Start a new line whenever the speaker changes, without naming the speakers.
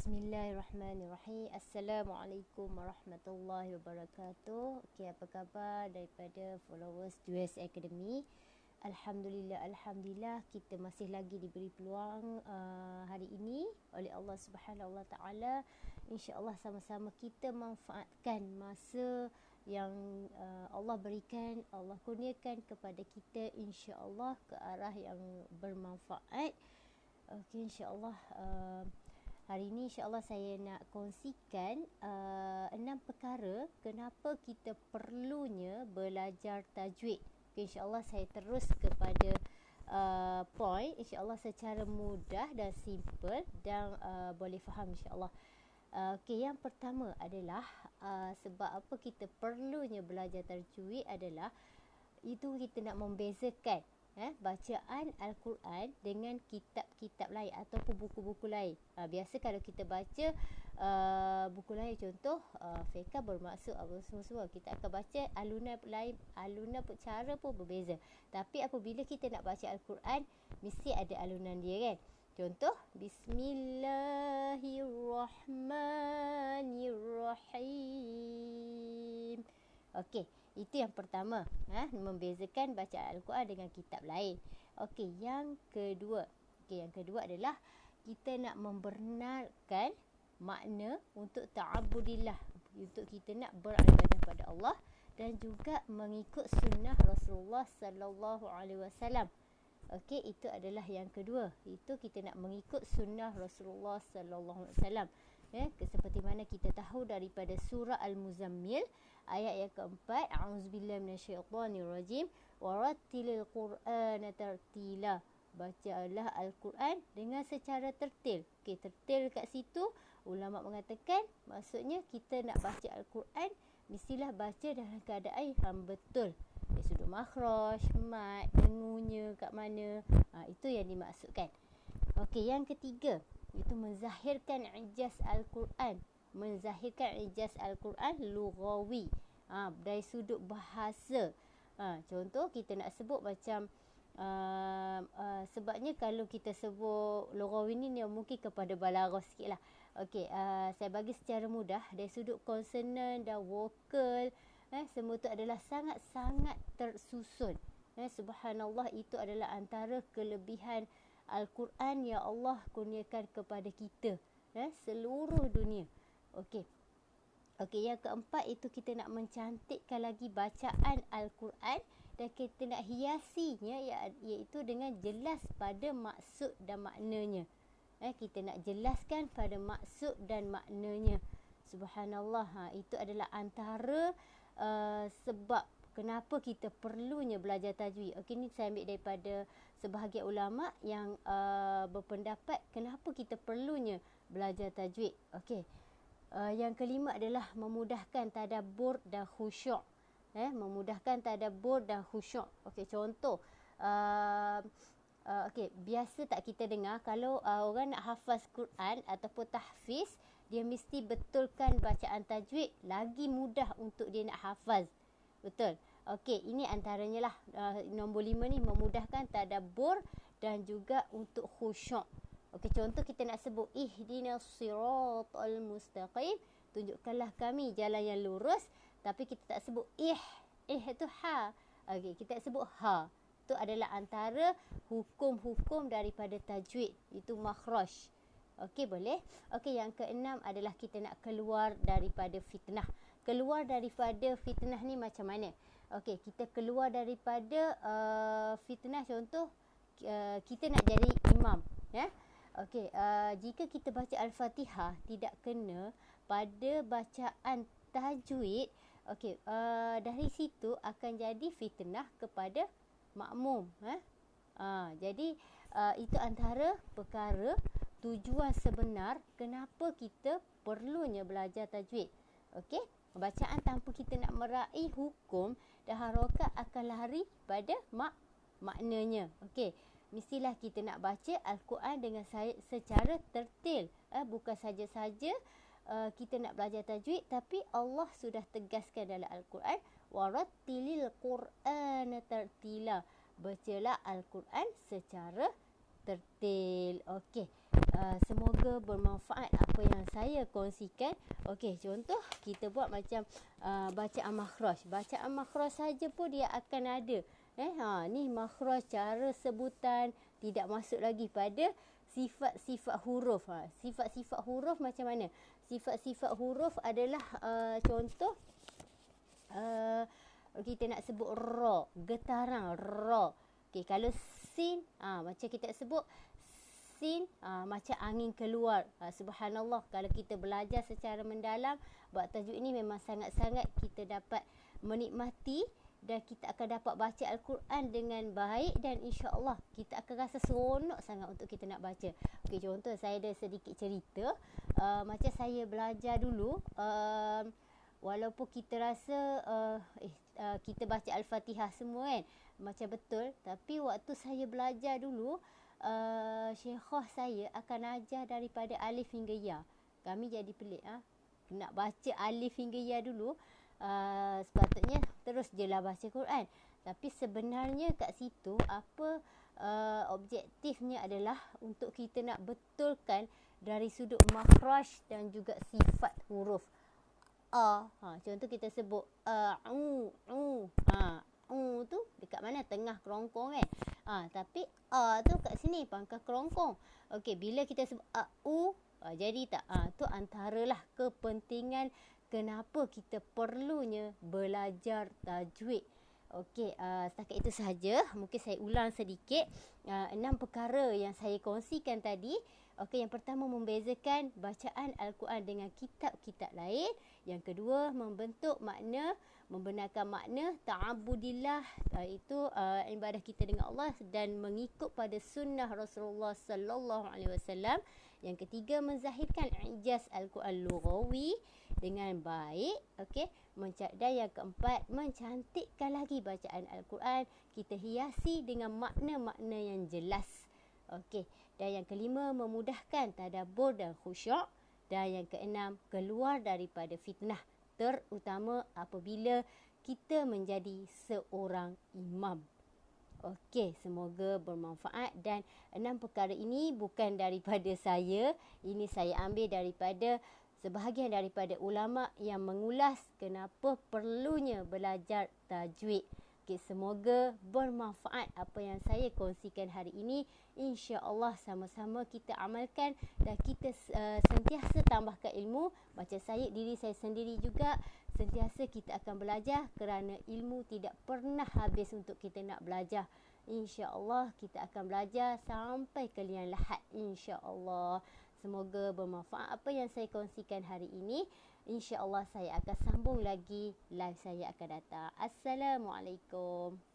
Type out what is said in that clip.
Bismillahirrahmanirrahim. Assalamualaikum warahmatullahi wabarakatuh. Okey, apa khabar daripada followers Dues Academy? Alhamdulillah kita masih lagi diberi peluang hari ini oleh Allah Subhanahu Wa Taala. InsyaAllah sama-sama kita manfaatkan masa yang Allah berikan, Allah kurniakan kepada kita, insya-Allah ke arah yang bermanfaat. Okey, insya-Allah hari ini insya-Allah saya nak kongsikan 6 perkara kenapa kita perlunya belajar tajwid. Okay, insya-Allah saya terus kepada point, insya-Allah secara mudah dan simple dan boleh faham insya-Allah. Okay, yang pertama adalah sebab apa kita perlunya belajar tajwid adalah itu kita nak membezakan bacaan Al-Quran dengan kitab-kitab lain ataupun buku-buku lain. Biasa kalau kita baca buku lain, contoh fiqh bermaksud apa semua, kita akan baca alunan lain, alunan cara pun berbeza. Tapi apabila kita nak baca Al-Quran, mesti ada alunan dia kan. Contoh, Bismillahirrahmanirrahim. Okey, itu yang pertama, membezakan bacaan Al-Quran dengan kitab lain. Okey, yang kedua. Yang kedua adalah kita nak membenarkan makna untuk ta'abudillah, untuk kita nak beribadah pada Allah dan juga mengikut sunnah Rasulullah sallallahu alaihi wasallam. Okey, itu adalah yang kedua. Itu kita nak mengikut sunnah Rasulullah sallallahu alaihi wasallam. Seperti mana kita tahu daripada surah Al-Muzammil ayat yang keempat, a'udzubillahi minasyaitonirrajim, warattilil qur'ana tartila. Bacalah Al-Quran dengan secara tertil. Okey, tertil kat situ ulama mengatakan maksudnya kita nak baca Al-Quran mestilah baca dalam keadaan yang betul. Dari sudut makhraj, mat, dengunya kat mana. Itu yang dimaksudkan. Okey, yang ketiga itu menzahirkan ijaz Al-Quran. Menzahirkan ijaz Al-Quran lughawi. Dari sudut bahasa. Contoh kita nak sebut macam sebabnya kalau kita sebut lughawi ni mungkin kepada balaghah sikit lah. Okey, saya bagi secara mudah dari sudut konsonan dan vokal, semua tu adalah sangat-sangat tersusun. Subhanallah, itu adalah antara kelebihan Al-Quran yang Allah kurniakan kepada kita seluruh dunia. Okey. Okey, yang keempat itu kita nak mencantikkan lagi bacaan Al-Quran dan kita nak hiasinya iaitu dengan jelas pada maksud dan maknanya. Kita nak jelaskan pada maksud dan maknanya. Subhanallah, itu adalah antara sebab kenapa kita perlunya belajar tajwid. Okey, ni saya ambil daripada sebahagian ulama yang berpendapat kenapa kita perlunya belajar tajwid. Okey. Yang kelima adalah memudahkan tadabbur dan khusyuk. Memudahkan tadabbur dan khusyuk. Okey, contoh okey, biasa tak kita dengar kalau orang nak hafaz Quran ataupun tahfiz, dia mesti betulkan bacaan tajwid, lagi mudah untuk dia nak hafaz. Betul. Okey, ini antaranya lah. Nombor 5 ni memudahkan tadabbur dan juga untuk khusyuk. Okey, contoh kita nak sebut ihdinas siratal mustaqim, tunjukkanlah kami jalan yang lurus, tapi kita tak sebut itu ha. Okey, kita tak sebut ha. Itu adalah antara hukum-hukum daripada tajwid, itu makhraj. Okey, boleh. Okey, yang keenam adalah kita nak keluar daripada fitnah. Keluar daripada fitnah ni macam mana? Okey, kita keluar daripada fitnah, contoh kita nak jadi imam, Okey, jika kita baca Al-Fatihah tidak kena pada bacaan tajwid, okey, dari situ akan jadi fitnah kepada makmum. Jadi itu antara perkara tujuan sebenar kenapa kita perlunya belajar tajwid. Okey, bacaan tanpa kita nak meraih hukum dan harakat akan lari pada maknanya. Okey, mestilah kita nak baca Al-Quran dengan secara tertil. Bukan saja-saja kita nak belajar tajwid, tapi Allah sudah tegaskan dalam Al-Quran, warattilil qur'ana tartila. Bacalah Al-Quran secara tertil. Okey. semoga bermanfaat apa yang saya kongsikan. Okey, contoh kita buat macam bacaan makhraj. Bacaan makhraj saja pun dia akan ada. Ni makhraj, cara sebutan, tidak masuk lagi pada sifat-sifat huruf. Sifat-sifat huruf macam mana? Sifat-sifat huruf adalah contoh kita nak sebut ra, getaran ra. Okey, kalau sin, macam kita sebut sin, macam angin keluar. Subhanallah, kalau kita belajar secara mendalam, bab tajwid ini memang sangat-sangat kita dapat menikmati dan kita akan dapat baca Al-Quran dengan baik dan insya-Allah kita akan rasa seronok sangat untuk kita nak baca. Okey, contoh saya ada sedikit cerita. Macam saya belajar dulu, walaupun kita rasa kita baca Al-Fatihah semua kan, macam betul, tapi waktu saya belajar dulu, syekhah saya akan ajar daripada alif hingga ya. Kami jadi pelik, nak baca alif hingga ya dulu. Sepatutnya terus je lah baca Quran, tapi sebenarnya kat situ apa objektifnya adalah untuk kita nak betulkan dari sudut makhraj dan juga sifat huruf. Contoh kita sebut tu dekat mana? Tengah kerongkong kan. Tapi tu kat sini pangkal kerongkong. Okey, bila kita sebut jadi tak? Tu antaralah kepentingan kenapa kita perlunya belajar tajwid. Okey, setakat itu sahaja. Mungkin saya ulang sedikit 6 perkara yang saya kongsikan tadi. Okey, yang pertama membezakan bacaan Al-Quran dengan kitab-kitab lain. Yang kedua, membentuk makna, membenarkan makna ta'abudillah, itu ibadah kita dengan Allah dan mengikut pada sunnah Rasulullah sallallahu alaihi wasallam. Yang ketiga, menzahirkan ijaz Al-Quran lughawi dengan baik. Okey, dan yang keempat, mencantikkan lagi bacaan Al-Quran. Kita hiasi dengan makna-makna yang jelas. Okey, dan yang kelima, memudahkan tadabbur dan khusyuk. Dan yang keenam, keluar daripada fitnah, terutama apabila kita menjadi seorang imam. Okey, semoga bermanfaat, dan 6 perkara ini bukan daripada saya. Ini saya ambil daripada sebahagian daripada ulama yang mengulas kenapa perlunya belajar tajwid. Okey, semoga bermanfaat apa yang saya kongsikan hari ini. InsyaAllah sama-sama kita amalkan dan kita sentiasa tambahkan ilmu. Macam diri saya sendiri juga, sentiasa kita akan belajar kerana ilmu tidak pernah habis untuk kita nak belajar. InsyaAllah kita akan belajar sampai ke liang lahat. InsyaAllah. Semoga bermanfaat apa yang saya kongsikan hari ini. InsyaAllah saya akan sambung lagi live saya akan datang. Assalamualaikum.